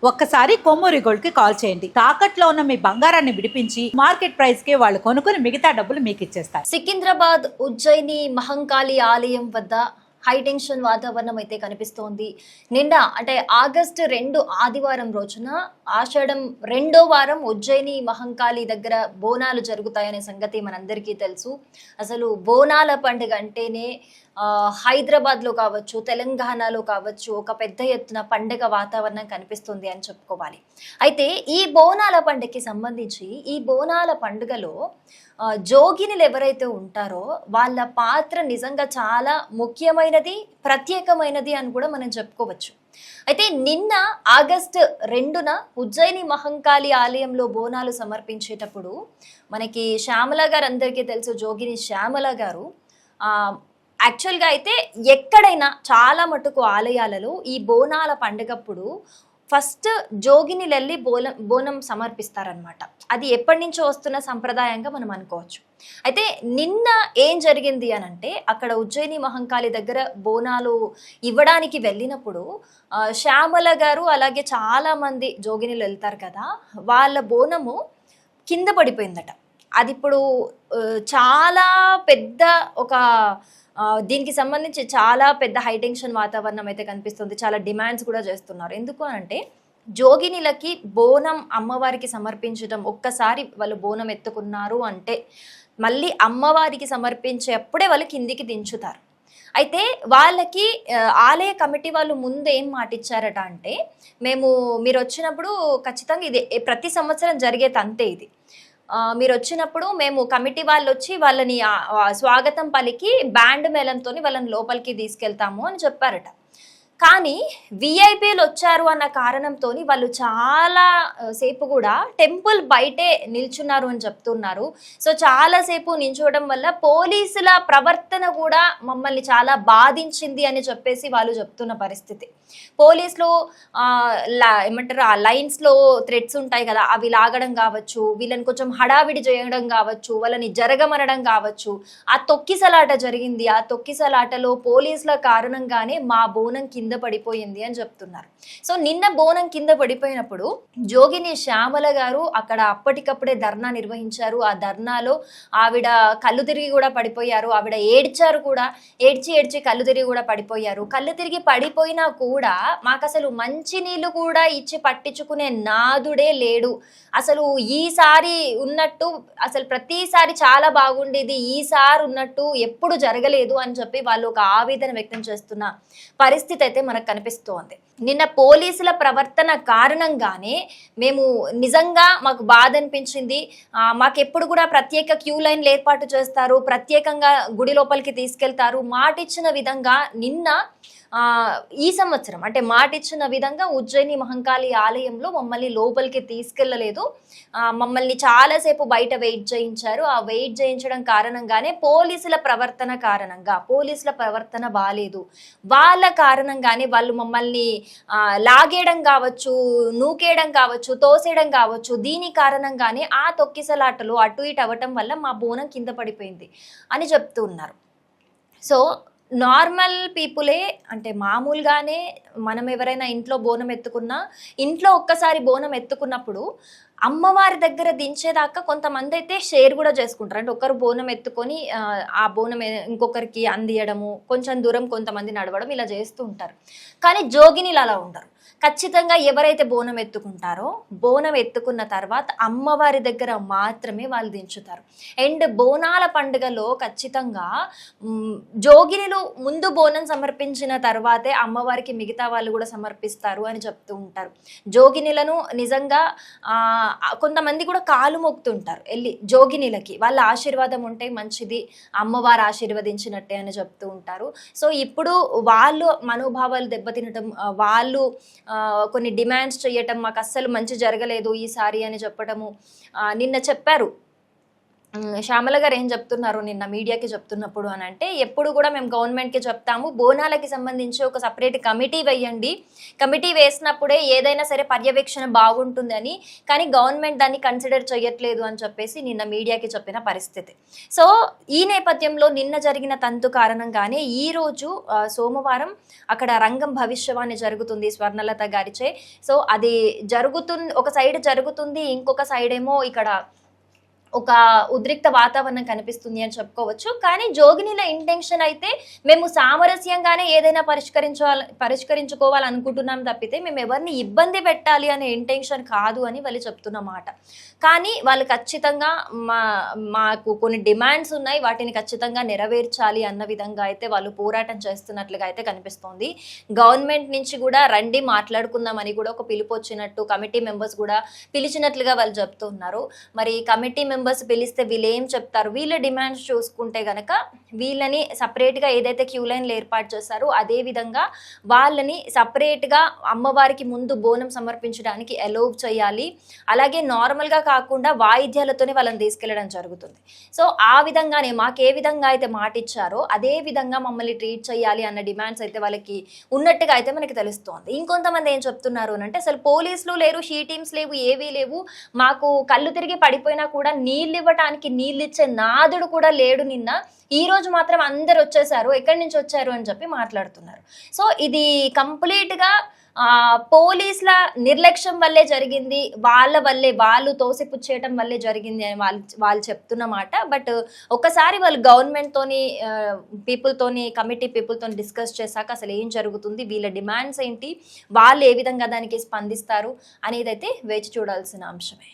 ఒక్కసారి కొమ్మూరి గోల్డ్ కి కాల్ చేయండి. తాకట్లో ఉన్న మీ బంగారాన్ని విడిపించి మార్కెట్ ప్రైస్ కి వాళ్ళు కొనుక్కుని మిగతా డబ్బులు మీకు ఇచ్చేస్తారు. సికింద్రాబాద్ ఉజ్జయిని మహంకాళి ఆలయం వద్ద హైటెన్షన్ వాతావరణం అయితే కనిపిస్తోంది. నిన్న అంటే ఆగస్టు 2 ఆదివారం రోజున ఆషాఢం 2వ వారం ఉజ్జయిని మహంకాళి దగ్గర బోనాలు జరుగుతాయనే సంగతి మనందరికీ తెలుసు. అసలు బోనాల పండుగ అంటేనే హైదరాబాద్లో కావచ్చు, తెలంగాణలో కావచ్చు ఒక పెద్ద ఎత్తున పండుగ వాతావరణం కనిపిస్తుంది అని చెప్పుకోవాలి. అయితే ఈ బోనాల పండుగకి సంబంధించి ఈ బోనాల పండుగలో జోగినులు ఎవరైతే ఉంటారో వాళ్ళ పాత్ర నిజంగా చాలా ముఖ్యమైనది, ప్రత్యేకమైనది అని కూడా మనం చెప్పుకోవచ్చు. అయితే నిన్న ఆగస్టు 2న ఉజ్జయిని మహంకాళి ఆలయంలో బోనాలు సమర్పించేటప్పుడు మనకి శ్యామల గారు అందరికీ తెలుసు, జోగిని శ్యామల గారు యాక్చువల్గా అయితే ఎక్కడైనా చాలా మటుకు ఆలయాలలో ఈ బోనాల పండుగప్పుడు ఫస్ట్ జోగిని వెళ్ళి బోనం సమర్పిస్తారనమాట. అది ఎప్పటి నుంచో వస్తున్న సంప్రదాయంగా మనం అనుకోవచ్చు. అయితే నిన్న ఏం జరిగింది అని అంటే అక్కడ ఉజ్జయిని మహంకాళి దగ్గర బోనాలు ఇవ్వడానికి వెళ్ళినప్పుడు శ్యామల గారు అలాగే చాలా మంది జోగినిలు వెళ్తారు కదా, వాళ్ళ బోనము కింద పడిపోయిందట. అది ఇప్పుడు చాలా పెద్ద ఒక దీనికి సంబంధించి చాలా పెద్ద హైటెన్షన్ వాతావరణం అయితే కనిపిస్తుంది. చాలా డిమాండ్స్ కూడా చేస్తున్నారు. ఎందుకు అంటే జోగినిలకి బోనం అమ్మవారికి సమర్పించడం, ఒక్కసారి వాళ్ళు బోనం ఎత్తుకున్నారు అంటే మళ్ళీ అమ్మవారికి సమర్పించేప్పుడే వాళ్ళు కిందికి దించుతారు. అయితే వాళ్ళకి ఆలయ కమిటీ వాళ్ళు ముందు ఏం మాటిచ్చారట అంటే మీరు వచ్చినప్పుడు ఖచ్చితంగా ఇది ప్రతి సంవత్సరం జరిగే తంతే ఇది, మీరు వచ్చినప్పుడు మేము కమిటీ వాళ్ళు వచ్చి వాళ్ళని స్వాగతం పలికి బ్యాండ్ మేళంతో వాళ్ళని లోపలికి తీసుకెళ్తాము అని చెప్పారట. కానీ విఐపీలు వచ్చారు అన్న కారణంతో వాళ్ళు చాలా సేపు కూడా టెంపుల్ బయటే నిల్చున్నారు అని చెప్తున్నారు. సో చాలాసేపు నిల్చోవడం వల్ల పోలీసుల ప్రవర్తన కూడా మమ్మల్ని చాలా బాధించింది అని చెప్పేసి వాళ్ళు చెప్తున్న పరిస్థితి. పోలీసులు ఏమంటారు ఆ లైన్స్లో థ్రెడ్స్ ఉంటాయి కదా, అవి లాగడం కావచ్చు, వీళ్ళని కొంచెం హడావిడి చేయడం కావచ్చు, వాళ్ళని జరగమనడం కావచ్చు. ఆ తొక్కిసలాట జరిగింది. ఆ తొక్కిసలాటలో పోలీసుల కారణంగానే మా బోనం కింద పడిపోయింది అని చెప్తున్నారు. సో నిన్న బోనం కింద పడిపోయినప్పుడు జోగిని శ్యామల గారు అక్కడ అప్పటికప్పుడే ధర్నా నిర్వహించారు. ఆ ధర్నాలో ఆవిడ కళ్ళు తిరిగి కూడా పడిపోయారు. ఆవిడ ఏడ్చారు కూడా, ఏడ్చి కళ్ళు తిరిగి కూడా పడిపోయారు. కళ్ళు తిరిగి పడిపోయినా కూడా మాకు అసలు మంచి నీళ్లు కూడా ఇచ్చి పట్టించుకునే నాదుడే లేడు. అసలు ఈసారి ఉన్నట్టు అసలు ప్రతిసారి చాలా బాగుండేది, ఈసారి ఉన్నట్టు ఎప్పుడు జరగలేదు అని చెప్పి వాళ్ళు ఒక ఆవేదన వ్యక్తం చేస్తున్న పరిస్థితి అయితే మనకు కనిపిస్తోంది. నిన్న పోలీసుల ప్రవర్తన కారణంగానే మేము నిజంగా మాకు బాధ అనిపించింది. మాకెప్పుడు కూడా ప్రత్యేక క్యూ లైన్లు ఏర్పాటు చేస్తారు, ప్రత్యేకంగా గుడి లోపలికి తీసుకెళ్తారు, మాటిచ్చిన విధంగా నిన్న ఈ సంవత్సరం అంటే మాటిచ్చిన విధంగా ఉజ్జయిని మహంకాళి ఆలయంలో మమ్మల్ని లోపలికి తీసుకెళ్లలేదు. మమ్మల్ని చాలాసేపు బయట వెయిట్ చేయించారు. ఆ వెయిట్ చేయించడం కారణంగానే పోలీసుల ప్రవర్తన బాలేదు. వాళ్ళ కారణంగానే వాళ్ళు మమ్మల్ని లాగేయడం కావచ్చు, నూకేయడం కావచ్చు, తోసేయడం కావచ్చు, దీని కారణంగానే ఆ తొక్కిసలాటలు అటు ఇటు అవ్వటం వల్ల మా బోనం కింద పడిపోయింది అని చెప్తూ ఉన్నారు. సో నార్మల్ పీపులే అంటే మామూలుగానే మనం ఎవరైనా ఇంట్లో బోనం ఎత్తుకున్నా, ఇంట్లో ఒక్కసారి బోనం ఎత్తుకున్నప్పుడు అమ్మవారి దగ్గర దించేదాకా కొంతమంది అయితే షేర్ కూడా చేసుకుంటారు. అంటే ఒకరు బోనం ఎత్తుకొని ఆ బోనం ఇంకొకరికి అందియడము, కొంచెం దూరం కొంతమంది నడవడం ఇలా చేస్తూ ఉంటారు. కానీ జోగినిలు అలా ఉండరు. ఖచ్చితంగా ఎవరైతే బోనం ఎత్తుకుంటారో బోనం ఎత్తుకున్న తర్వాత అమ్మవారి దగ్గర మాత్రమే వాళ్ళు దించుతారు. అండ్ బోనాల పండుగలో ఖచ్చితంగా జోగినిలు ముందు బోనం సమర్పించిన తర్వాతే అమ్మవారికి మిగతా వాళ్ళు కూడా సమర్పిస్తారు అని చెప్తూ ఉంటారు. జోగినిలను నిజంగా కొంతమంది కూడా కాలు మొక్కుతుంటారు వెళ్ళి జోగినిలకి, వాళ్ళ ఆశీర్వాదం ఉంటే మంచిది, అమ్మవారు ఆశీర్వదించినట్టే అని చెప్తూ ఉంటారు. సో ఇప్పుడు వాళ్ళు మనోభావాలు దెబ్బతినటం, వాళ్ళు కొన్ని డిమాండ్స్ చేయటం, మాకు అస్సలు మంచి జరగలేదు ఈసారి అని చెప్పటము. నిన్న చెప్పారు శ్యామల గారు ఏం చెప్తున్నారు నిన్న మీడియాకి చెప్తున్నప్పుడు అని అంటే, ఎప్పుడు కూడా మేము గవర్నమెంట్కి చెప్తాము బోనాలకి సంబంధించి ఒక సపరేట్ కమిటీ వేయండి, కమిటీ వేసినప్పుడే ఏదైనా సరే పర్యవేక్షణ బాగుంటుందని, కానీ గవర్నమెంట్ దాన్ని కన్సిడర్ చేయట్లేదు అని చెప్పేసి నిన్న మీడియాకి చెప్పిన పరిస్థితి. సో ఈ నేపథ్యంలో నిన్న జరిగిన తంతు కారణంగానే ఈరోజు సోమవారం అక్కడ రంగం భవిష్యవాణి జరుగుతుంది స్వర్ణలత గారిచే. సో అది ఒక సైడ్ జరుగుతుంది, ఇంకొక సైడ్ ఏమో ఇక్కడ ఒక ఉద్రిక్త వాతావరణం కనిపిస్తుంది అని చెప్పుకోవచ్చు. కానీ జోగినిల ఇంటెన్షన్ అయితే మేము సామరస్యంగానే ఏదైనా పరిష్కరించుకోవాలనుకుంటున్నాం తప్పితే మేము ఎవరిని ఇబ్బంది పెట్టాలి అనే ఇంటెన్షన్ కాదు అని వాళ్ళు చెప్తున్నమాట. కానీ వాళ్ళు ఖచ్చితంగా మాకు కొన్ని డిమాండ్స్ ఉన్నాయి, వాటిని ఖచ్చితంగా నెరవేర్చాలి అన్న విధంగా అయితే వాళ్ళు పోరాటం చేస్తున్నట్లుగా అయితే కనిపిస్తోంది. గవర్నమెంట్ నుంచి కూడా రండి మాట్లాడుకుందామని కూడా ఒక పిలుపు వచ్చినట్టు కమిటీ మెంబర్స్ కూడా పిలిచినట్లుగా వాళ్ళు చెప్తున్నారు. మరి కమిటీ మెంబర్స్ పిలిస్తే వీళ్ళు ఏం చెప్తారు? వీళ్ళ డిమాండ్స్ చూసుకుంటే గనక వీళ్ళని సపరేట్గా ఏదైతే క్యూ లైన్లు ఏర్పాటు చేస్తారో అదే విధంగా వాళ్ళని సపరేట్గా అమ్మవారికి ముందు బోనం సమర్పించడానికి అలౌ చేయాలి. అలాగే నార్మల్గా కాకుండా వాయిద్యాలతోనే వాళ్ళని తీసుకెళ్లడం జరుగుతుంది. సో ఆ విధంగానే మాకు ఏ విధంగా అయితే మాట ఇచ్చారో అదే విధంగా మమ్మల్ని ట్రీట్ చేయాలి అన్న డిమాండ్స్ అయితే వాళ్ళకి ఉన్నట్టుగా అయితే మనకి తెలుస్తోంది. ఇంకొంతమంది ఏం చెప్తున్నారు అని అంటే, అసలు పోలీసులు లేరు, షీ టీమ్స్ లేవు, ఏవీ లేవు, మాకు కళ్ళు తిరిగి పడిపోయినా కూడా నీళ్ళు ఇవ్వటానికి నీళ్ళు ఇచ్చే నాదుడు కూడా లేడు. నిన్న ఈ రోజు మాత్రం అందరు వచ్చేసారు, ఎక్కడి నుంచి వచ్చారు అని చెప్పి మాట్లాడుతున్నారు. సో ఇది కంప్లీట్గా పోలీసుల నిర్లక్ష్యం వల్లే జరిగింది, వాళ్ళ వల్లే, వాళ్ళు తోసిపుచ్చేయటం వల్లే జరిగింది అని వాళ్ళు చెప్తున్నమాట. బట్ ఒకసారి వాళ్ళు గవర్నమెంట్ తోని కమిటీ పీపుల్ తోని డిస్కస్ చేశాక అసలు ఏం జరుగుతుంది, వీళ్ళ డిమాండ్స్ ఏంటి, వాళ్ళు ఏ విధంగా దానికి స్పందిస్తారు అనేది అయితే వేచి చూడాల్సిన అంశమే.